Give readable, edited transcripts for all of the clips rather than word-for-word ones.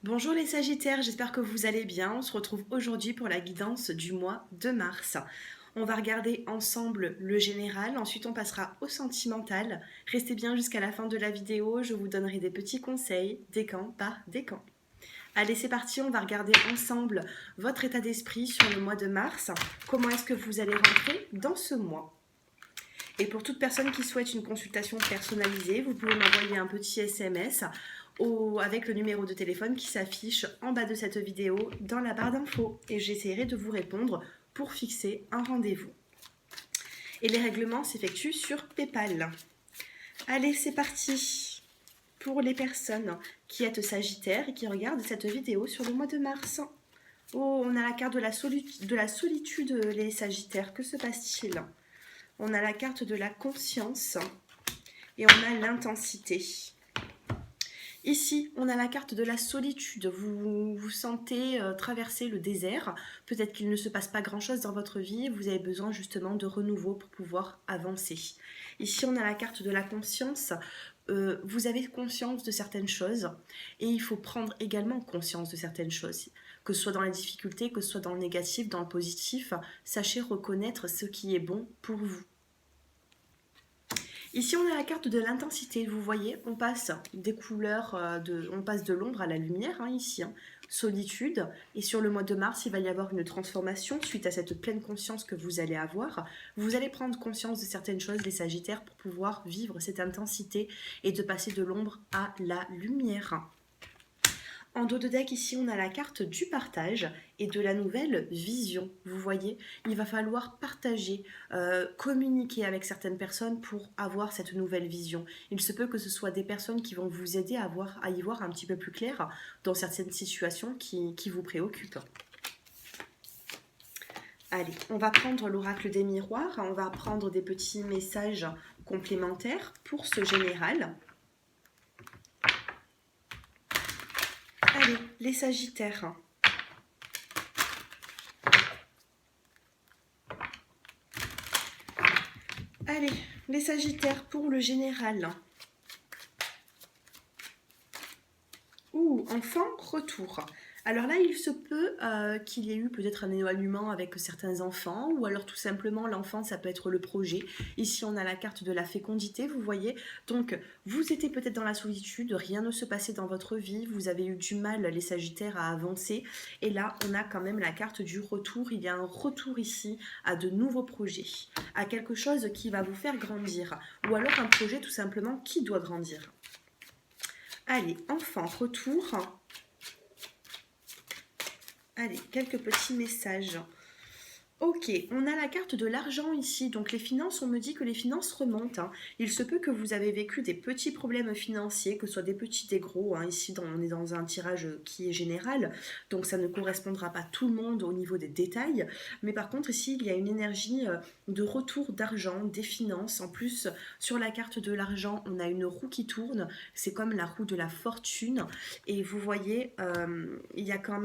Bonjour les Sagittaires, j'espère que vous allez bien. On se retrouve aujourd'hui pour la guidance du mois de mars. On va regarder ensemble le général, ensuite on passera au sentimental. Restez bien jusqu'à la fin de la vidéo, je vous donnerai des petits conseils, décan par décan. Allez, c'est parti, on va regarder ensemble votre état d'esprit sur le mois de mars. Comment est-ce que vous allez rentrer dans ce mois? Et pour toute personne qui souhaite une consultation personnalisée, vous pouvez m'envoyer un petit SMS avec le numéro de téléphone qui s'affiche en bas de cette vidéo dans la barre d'infos. Et j'essaierai de vous répondre pour fixer un rendez-vous. Et les règlements s'effectuent sur PayPal. Allez, c'est parti pour les personnes qui êtes Sagittaires et qui regardent cette vidéo sur le mois de mars. Oh, on a la carte de la solitude, les Sagittaires. Que se passe-t-il? On a la carte de la conscience et on a l'intensité. Ici, on a la carte de la solitude. Vous vous sentez traverser le désert. Peut-être qu'il ne se passe pas grand-chose dans votre vie. Vous avez besoin justement de renouveau pour pouvoir avancer. Ici, on a la carte de la conscience. Vous avez conscience de certaines choses et il faut prendre également conscience de certaines choses. Que ce soit dans les difficultés, que ce soit dans le négatif, dans le positif, sachez reconnaître ce qui est bon pour vous. Ici, on a la carte de l'intensité. Vous voyez, on passe des couleurs, on passe de l'ombre à la lumière, ici. Solitude. Et sur le mois de mars, il va y avoir une transformation suite à cette pleine conscience que vous allez avoir. Vous allez prendre conscience de certaines choses, les Sagittaires, pour pouvoir vivre cette intensité et de passer de l'ombre à la lumière. En dos de deck, ici, on a la carte du partage et de la nouvelle vision. Vous voyez, il va falloir partager, communiquer avec certaines personnes pour avoir cette nouvelle vision. Il se peut que ce soit des personnes qui vont vous aider à y voir un petit peu plus clair dans certaines situations qui vous préoccupent. Allez, on va prendre l'oracle des miroirs, on va prendre des petits messages complémentaires pour ce général. Allez, les Sagittaires. Allez, les Sagittaires pour le général. Ouh, enfant, retour. Alors là, il se peut qu'il y ait eu peut-être un éloignement avec certains enfants, ou alors tout simplement l'enfant, ça peut être le projet. Ici, on a la carte de la fécondité, vous voyez. Donc, vous étiez peut-être dans la solitude, rien ne se passait dans votre vie, vous avez eu du mal, les Sagittaires, à avancer. Et là, on a quand même la carte du retour. Il y a un retour ici à de nouveaux projets, à quelque chose qui va vous faire grandir, ou alors un projet tout simplement qui doit grandir. Allez, enfant, retour. Allez, quelques petits messages. Ok, on a la carte de l'argent ici, donc les finances, on me dit que les finances remontent. Il se peut que vous avez vécu des petits problèmes financiers, que ce soit des petits, des gros. Ici, on est dans un tirage qui est général, donc ça ne correspondra pas tout le monde au niveau des détails. Mais par contre, ici, il y a une énergie de retour d'argent, des finances. En plus, sur la carte de l'argent, on a une roue qui tourne. C'est comme la roue de la fortune. Et vous voyez, il y a quand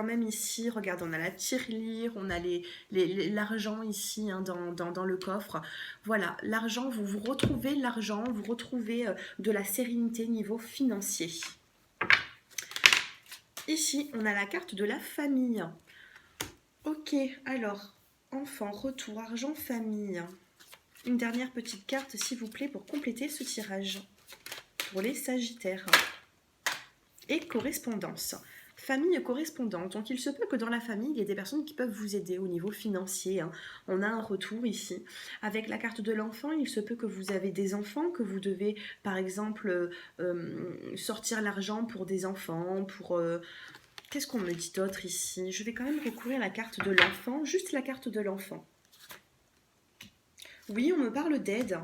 même ici, regarde, on a la tirelire, on a l'argent ici dans le coffre. Voilà, l'argent, vous retrouvez l'argent, vous retrouvez de la sérénité niveau financier. Ici, on a la carte de la famille. Ok, alors, enfant, retour, argent, famille. Une dernière petite carte, s'il vous plaît, pour compléter ce tirage. Pour les Sagittaires. Et correspondance. Famille correspondante. Donc il se peut que dans la famille, il y ait des personnes qui peuvent vous aider au niveau financier. On a un retour ici. Avec la carte de l'enfant, il se peut que vous avez des enfants, que vous devez par exemple sortir l'argent pour des enfants, pour... Qu'est-ce qu'on me dit d'autre ici? Je vais quand même recourir à la carte de l'enfant, juste la carte de l'enfant. Oui, on me parle d'aide.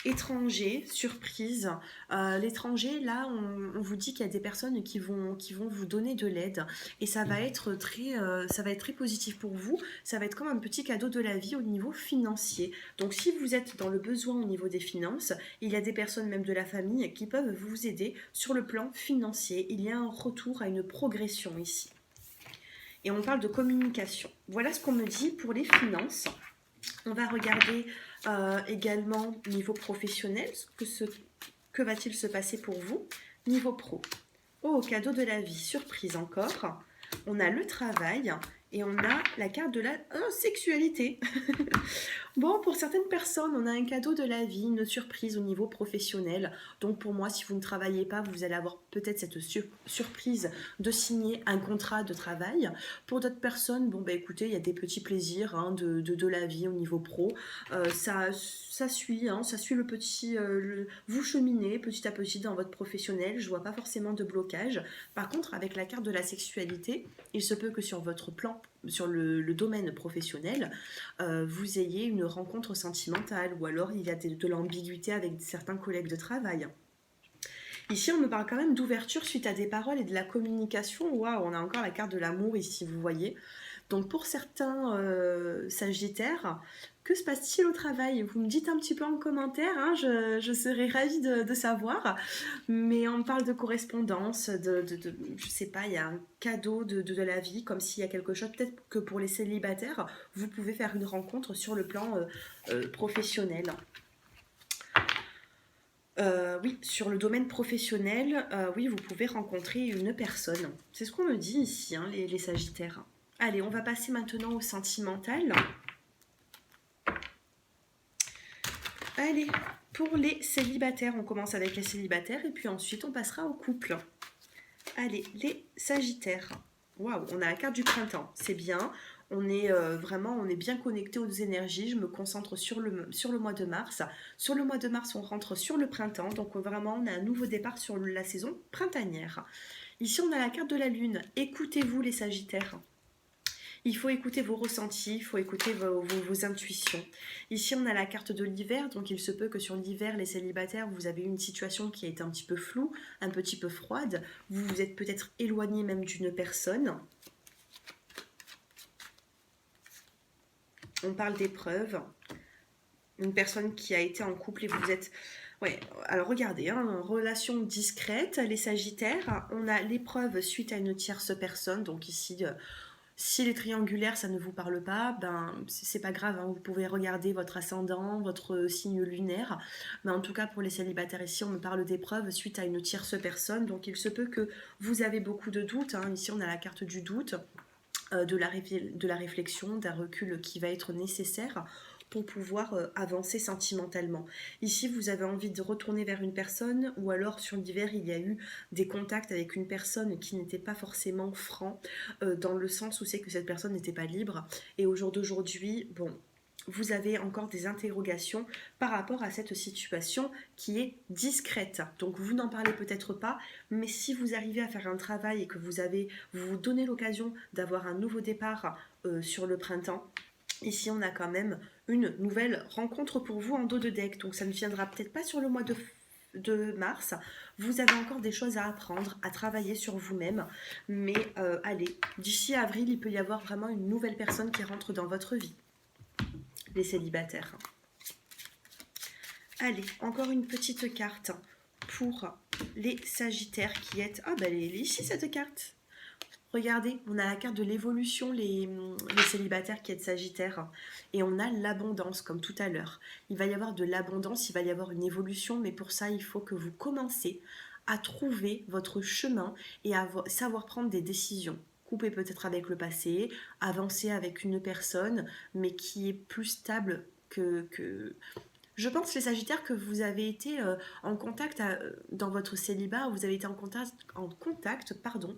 Étranger, surprise. L'étranger, là, on vous dit qu'il y a des personnes qui vont vous donner de l'aide. Et ça va être très positif pour vous. Ça va être comme un petit cadeau de la vie au niveau financier. Donc, si vous êtes dans le besoin au niveau des finances, il y a des personnes, même de la famille, qui peuvent vous aider sur le plan financier. Il y a un retour à une progression ici. Et on parle de communication. Voilà ce qu'on me dit pour les finances. On va regarder également niveau professionnel, que va-t-il se passer pour vous? Niveau pro. Oh, cadeau de la vie, surprise encore. On a le travail et on a la carte de la sexualité. Bon, pour certaines personnes, on a un cadeau de la vie, une surprise au niveau professionnel. Donc pour moi, si vous ne travaillez pas, vous allez avoir peut-être cette surprise de signer un contrat de travail. Pour d'autres personnes, bon bah écoutez, il y a des petits plaisirs hein, de la vie au niveau pro. Ça suit, hein, ça suit le petit, vous cheminez petit à petit dans votre professionnel. Je vois pas forcément de blocage. Par contre, avec la carte de la sexualité, il se peut que sur votre plan, sur le domaine professionnel, vous ayez une rencontre sentimentale ou alors il y a de l'ambiguïté avec certains collègues de travail. Ici, on me parle quand même d'ouverture suite à des paroles et de la communication. Waouh, on a encore la carte de l'amour ici, vous voyez. Donc pour certains sagittaires, que se passe-t-il au travail? Vous me dites un petit peu en commentaire, hein, je serais ravie de savoir. Mais on parle de correspondance, je sais pas, il y a un cadeau de la vie, comme s'il y a quelque chose, peut-être que pour les célibataires, vous pouvez faire une rencontre sur le plan professionnel. Oui, sur le domaine professionnel, oui, vous pouvez rencontrer une personne. C'est ce qu'on me dit ici, hein, les sagittaires. Allez, on va passer maintenant au sentimental. Allez, pour les célibataires, on commence avec les célibataires et puis ensuite on passera au couple. Allez, les sagittaires. Waouh, on a la carte du printemps, c'est bien. On est vraiment, on est bien connecté aux énergies. Je me concentre sur le mois de mars. Sur le mois de mars, on rentre sur le printemps. Donc vraiment, on a un nouveau départ sur la saison printanière. Ici, on a la carte de la lune. Écoutez-vous les sagittaires. Il faut écouter vos ressentis, il faut écouter vos intuitions. Ici, on a la carte de l'hiver, donc il se peut que sur l'hiver, les célibataires, vous avez une situation qui a été un petit peu floue, un petit peu froide. Vous vous êtes peut-être éloigné même d'une personne. On parle d'épreuves. Une personne qui a été en couple et vous êtes... Ouais, alors regardez, hein, relation discrète, les sagittaires, on a l'épreuve suite à une tierce personne, donc ici... si les triangulaires, ça ne vous parle pas, ben c'est pas grave, hein, vous pouvez regarder votre ascendant, votre signe lunaire. Mais en tout cas, pour les célibataires ici, on me parle d'épreuves suite à une tierce personne. Donc il se peut que vous avez beaucoup de doutes, hein. Ici, on a la carte du doute, de la réflexion, d'un recul qui va être nécessaire pour pouvoir avancer sentimentalement. Ici, vous avez envie de retourner vers une personne ou alors sur l'hiver, il y a eu des contacts avec une personne qui n'était pas forcément franc dans le sens où c'est que cette personne n'était pas libre. Et au jour d'aujourd'hui, bon, vous avez encore des interrogations par rapport à cette situation qui est discrète. Donc vous n'en parlez peut-être pas, mais si vous arrivez à faire un travail et que vous vous donnez l'occasion d'avoir un nouveau départ sur le printemps, ici on a quand même une nouvelle rencontre pour vous en dos de deck. Donc ça ne viendra peut-être pas sur le mois de mars. Vous avez encore des choses à apprendre, à travailler sur vous-même. Mais allez, d'ici avril, il peut y avoir vraiment une nouvelle personne qui rentre dans votre vie. Les célibataires. Allez, encore une petite carte pour les sagittaires qui est... Ah, ben elle est ici cette carte. Regardez, on a la carte de l'évolution, les célibataires qui êtes sagittaires. Et on a l'abondance, comme tout à l'heure. Il va y avoir de l'abondance, il va y avoir une évolution, mais pour ça, il faut que vous commencez à trouver votre chemin et à savoir prendre des décisions. Couper peut-être avec le passé, avancer avec une personne, mais qui est plus stable que... Je pense, les Sagittaires, que vous avez été en contact dans votre célibat, vous avez été en contact pardon,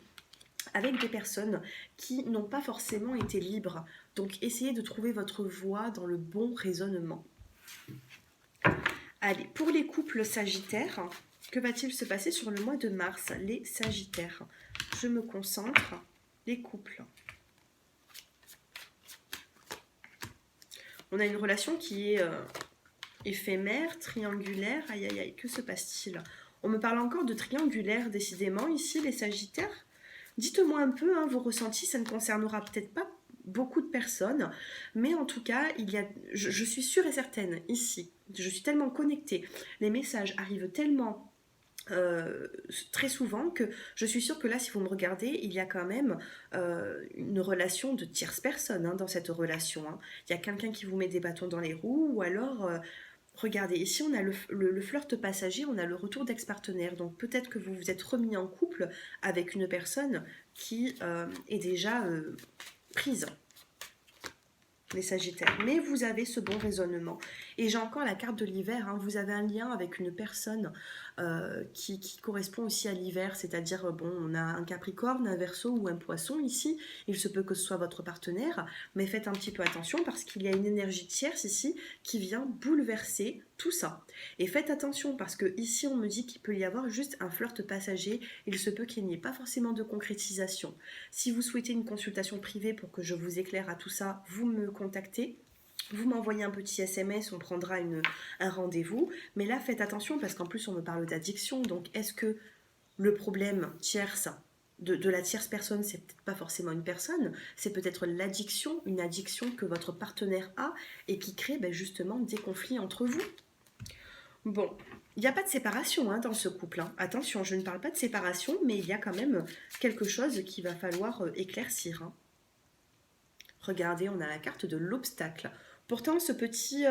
avec des personnes qui n'ont pas forcément été libres. Donc, essayez de trouver votre voie dans le bon raisonnement. Allez, pour les couples sagittaires, que va-t-il se passer sur le mois de mars? Les sagittaires. Je me concentre. Les couples. On a une relation qui est éphémère, triangulaire. Aïe, aïe, aïe, que se passe-t-il? On me parle encore de triangulaire, décidément, ici, les sagittaires. Dites-moi un peu, hein, vos ressentis, ça ne concernera peut-être pas beaucoup de personnes, mais en tout cas, je suis sûre et certaine, ici, je suis tellement connectée, les messages arrivent tellement très souvent que je suis sûre que là, si vous me regardez, il y a quand même une relation de tierce personne hein, dans cette relation. Hein. Il y a quelqu'un qui vous met des bâtons dans les roues ou alors Regardez, ici on a le flirt passager, on a le retour d'ex-partenaire. Donc peut-être que vous vous êtes remis en couple avec une personne qui est déjà prise, les Sagittaires. Mais vous avez ce bon raisonnement. Et j'ai encore la carte de l'hiver, hein. Vous avez un lien avec une personne qui correspond aussi à l'hiver, c'est-à-dire, bon, on a un Capricorne, un Verseau ou un Poisson ici. Il se peut que ce soit votre partenaire, mais faites un petit peu attention parce qu'il y a une énergie tierce ici qui vient bouleverser tout ça. Et faites attention parce que ici on me dit qu'il peut y avoir juste un flirt passager. Il se peut qu'il n'y ait pas forcément de concrétisation. Si vous souhaitez une consultation privée pour que je vous éclaire à tout ça, vous me contactez. Vous m'envoyez un petit SMS, on prendra un rendez-vous. Mais là, faites attention parce qu'en plus, on me parle d'addiction. Donc, est-ce que le problème tierce de la tierce personne, c'est peut-être pas forcément une personne, c'est peut-être l'addiction, une addiction que votre partenaire a et qui crée justement des conflits entre vous. Bon, il n'y a pas de séparation dans ce couple, hein. Attention, je ne parle pas de séparation, mais il y a quand même quelque chose qu'il va falloir éclaircir, hein. Regardez, on a la carte de l'obstacle. Pourtant, ce petit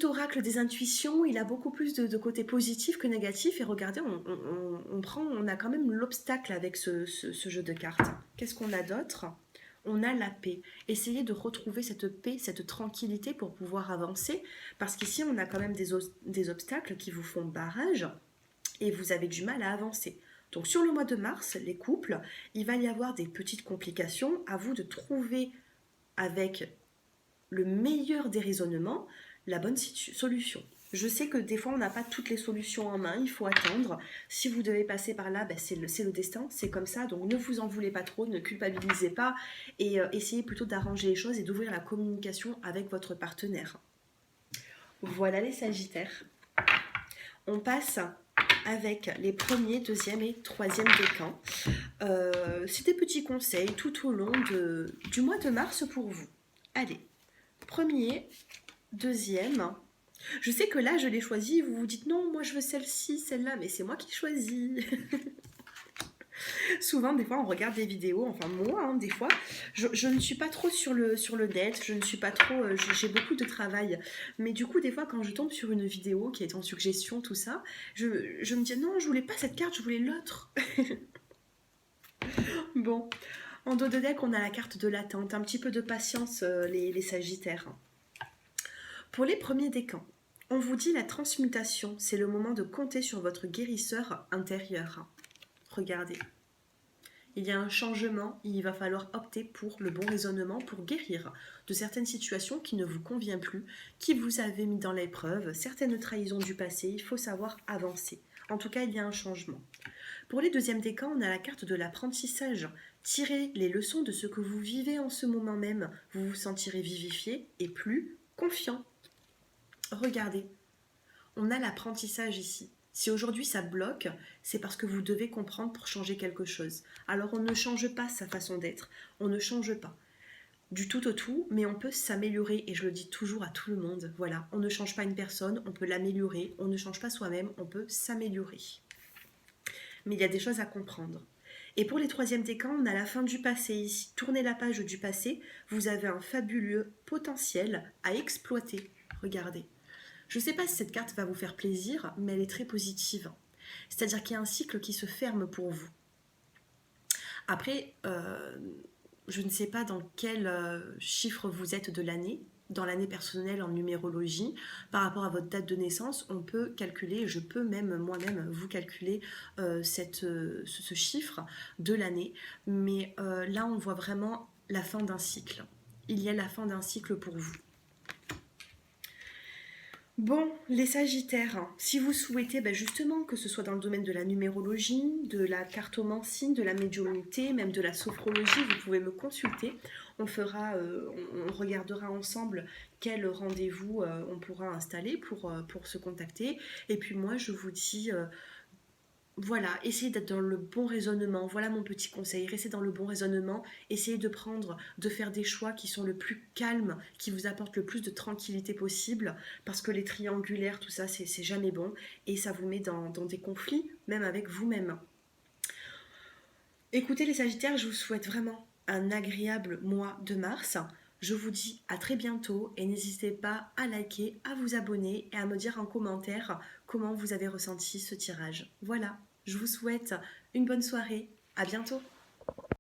oracle des intuitions, il a beaucoup plus de côté positif que négatif. Et regardez, on a quand même l'obstacle avec ce jeu de cartes. Qu'est-ce qu'on a d'autre? On a la paix. Essayez de retrouver cette paix, cette tranquillité pour pouvoir avancer. Parce qu'ici, on a quand même des obstacles qui vous font barrage et vous avez du mal à avancer. Donc sur le mois de mars, les couples, il va y avoir des petites complications. À vous de trouver avec le meilleur des raisonnements la bonne solution. Je sais que des fois on n'a pas toutes les solutions en main, il faut attendre. Si vous devez passer par là, c'est le destin, c'est comme ça. Donc ne vous en voulez pas trop, ne culpabilisez pas et essayez plutôt d'arranger les choses et d'ouvrir la communication avec votre partenaire. Voilà les Sagittaires. On passe avec les premiers, deuxième et troisième décans. C'est des petits conseils tout au long du mois de mars pour vous. Allez, premier, deuxième. Je sais que là, je l'ai choisi, vous vous dites non, moi je veux celle-ci, celle-là, mais c'est moi qui choisis. Souvent, des fois, on regarde des vidéos, enfin moi, des fois, je ne suis pas trop sur le net, je ne suis pas trop, j'ai beaucoup de travail, mais du coup, des fois, quand je tombe sur une vidéo qui est en suggestion, tout ça, je me dis non, je voulais pas cette carte, je voulais l'autre. Bon, en dos de deck, on a la carte de l'attente, un petit peu de patience, les Sagittaires. Pour les premiers décans, on vous dit la transmutation, c'est le moment de compter sur votre guérisseur intérieur. Regardez. Il y a un changement, il va falloir opter pour le bon raisonnement pour guérir de certaines situations qui ne vous conviennent plus, qui vous avez mis dans l'épreuve, certaines trahisons du passé, il faut savoir avancer. En tout cas, il y a un changement. Pour les deuxièmes décans, on a la carte de l'apprentissage. Tirez les leçons de ce que vous vivez en ce moment même, vous vous sentirez vivifié et plus confiant. Regardez, on a l'apprentissage ici. Si aujourd'hui ça bloque, c'est parce que vous devez comprendre pour changer quelque chose. Alors on ne change pas sa façon d'être, on ne change pas du tout au tout, mais on peut s'améliorer et je le dis toujours à tout le monde. Voilà, on ne change pas une personne, on peut l'améliorer, on ne change pas soi-même, on peut s'améliorer. Mais il y a des choses à comprendre. Et pour les troisièmes décans, on a la fin du passé ici. Tournez la page du passé, vous avez un fabuleux potentiel à exploiter. Regardez. Je ne sais pas si cette carte va vous faire plaisir, mais elle est très positive. C'est-à-dire qu'il y a un cycle qui se ferme pour vous. Après, je ne sais pas dans quel chiffre vous êtes de l'année. Dans l'année personnelle en numérologie, par rapport à votre date de naissance, on peut calculer, je peux même moi-même vous calculer ce chiffre de l'année. Mais là, on voit vraiment la fin d'un cycle. Il y a la fin d'un cycle pour vous. Bon, les Sagittaires, si vous souhaitez justement que ce soit dans le domaine de la numérologie, de la cartomancie, de la médiumnité, même de la sophrologie, vous pouvez me consulter. On regardera ensemble quel rendez-vous on pourra installer pour se contacter. Et puis moi, je vous dis... Voilà, essayez d'être dans le bon raisonnement. Voilà mon petit conseil. Restez dans le bon raisonnement. Essayez de faire des choix qui sont le plus calmes, qui vous apportent le plus de tranquillité possible. Parce que les triangulaires, tout ça, c'est jamais bon. Et ça vous met dans des conflits, même avec vous-même. Écoutez les Sagittaires, je vous souhaite vraiment un agréable mois de mars. Je vous dis à très bientôt et n'hésitez pas à liker, à vous abonner et à me dire en commentaire comment vous avez ressenti ce tirage. Voilà, je vous souhaite une bonne soirée. À bientôt.